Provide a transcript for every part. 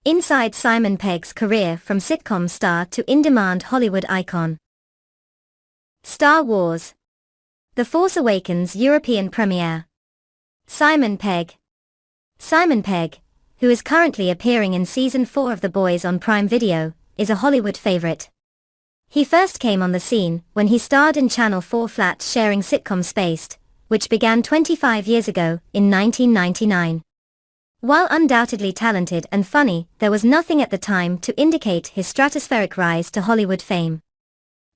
Inside Simon Pegg's career from sitcom star to in-demand Hollywood icon. Star Wars: The Force Awakens European premiere. Simon Pegg. Simon Pegg, who is currently appearing in Season 4 of The Boys on Prime Video, is a Hollywood favorite. He first came on the scene when he starred in Channel 4 flat-sharing sitcom Spaced, which began 25 years ago, in 1999. While undoubtedly talented and funny, there was nothing at the time to indicate his stratospheric rise to Hollywood fame.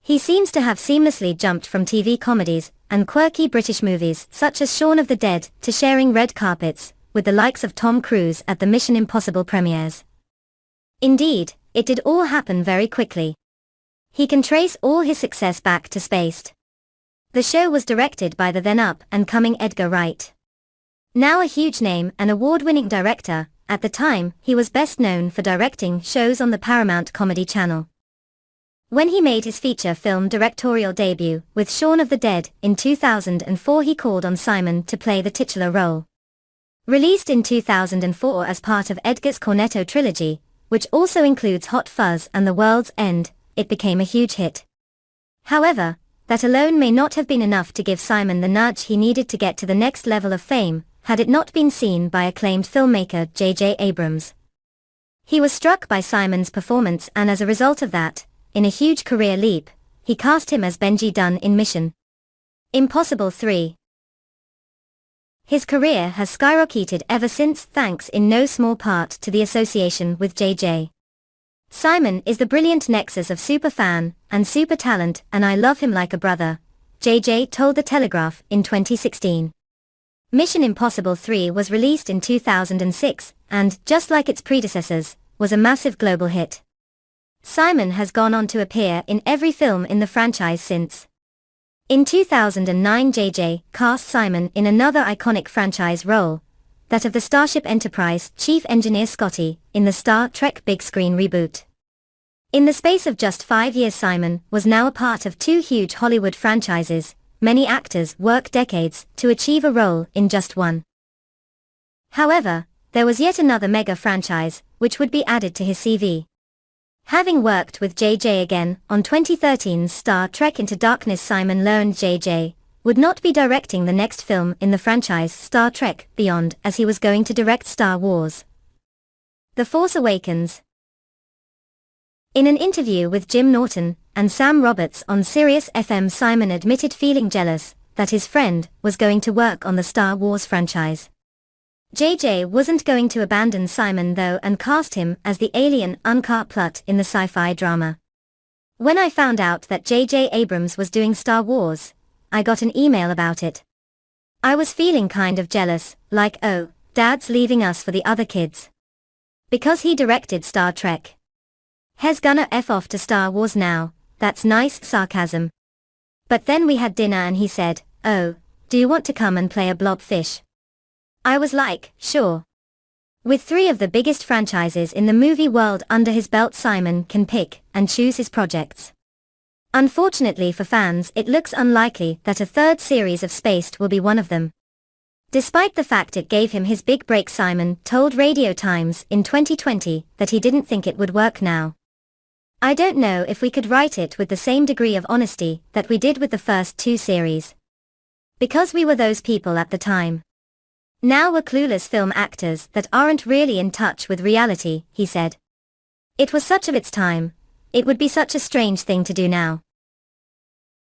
He seems to have seamlessly jumped from TV comedies and quirky British movies such as Shaun of the Dead to sharing red carpets with the likes of Tom Cruise at the Mission Impossible premieres. Indeed, it did all happen very quickly. He can trace all his success back to Spaced. The show was directed by the then up-and-coming Edgar Wright. Now a huge name and award-winning director, at the time he was best known for directing shows on the Paramount Comedy Channel. When he made his feature film directorial debut with Shaun of the Dead in 2004, he called on Simon to play the titular role. Released in 2004 as part of Edgar's Cornetto trilogy, which also includes Hot Fuzz and The World's End, it became a huge hit. However, that alone may not have been enough to give Simon the nudge he needed to get to the next level of fame, had it not been seen by acclaimed filmmaker J.J. Abrams. He was struck by Simon's performance and as a result of that, in a huge career leap, he cast him as Benji Dunn in Mission Impossible 3. His career has skyrocketed ever since, thanks in no small part to the association with J.J. Simon is the brilliant nexus of super fan and super talent, and I love him like a brother, J.J. told The Telegraph in 2016. Mission Impossible 3 was released in 2006, and, just like its predecessors, was a massive global hit. Simon has gone on to appear in every film in the franchise since. In 2009, J.J. cast Simon in another iconic franchise role, that of the Starship Enterprise chief engineer Scotty, in the Star Trek big screen reboot. In the space of just 5 years, Simon was now a part of 2 huge Hollywood franchises. Many actors work decades to achieve a role in just one. However, there was yet another mega franchise, which would be added to his CV. Having worked with J.J. again on 2013's Star Trek Into Darkness, Simon learned J.J. would not be directing the next film in the franchise Star Trek Beyond, as he was going to direct Star Wars: The Force Awakens. In an interview with Jim Norton and Sam Roberts on Sirius XM, Simon admitted feeling jealous that his friend was going to work on the Star Wars franchise. J.J. wasn't going to abandon Simon though and cast him as the alien Unkar Plutt in the sci-fi drama. When I found out that J.J. Abrams was doing Star Wars, I got an email about it. I was feeling kind of jealous, like, oh, Dad's leaving us for the other kids. Because he directed Star Trek. He's gonna F off to Star Wars now. That's nice sarcasm. But then we had dinner and he said, oh, do you want to come and play a blobfish? I was like, sure. With 3 of the biggest franchises in the movie world under his belt, Simon can pick and choose his projects. Unfortunately for fans, it looks unlikely that a 3rd series of Spaced will be one of them. Despite the fact it gave him his big break, Simon told Radio Times in 2020 that he didn't think it would work now. I don't know if we could write it with the same degree of honesty that we did with the first 2 series. Because we were those people at the time. Now we're clueless film actors that aren't really in touch with reality, he said. It was such of its time. It would be such a strange thing to do now.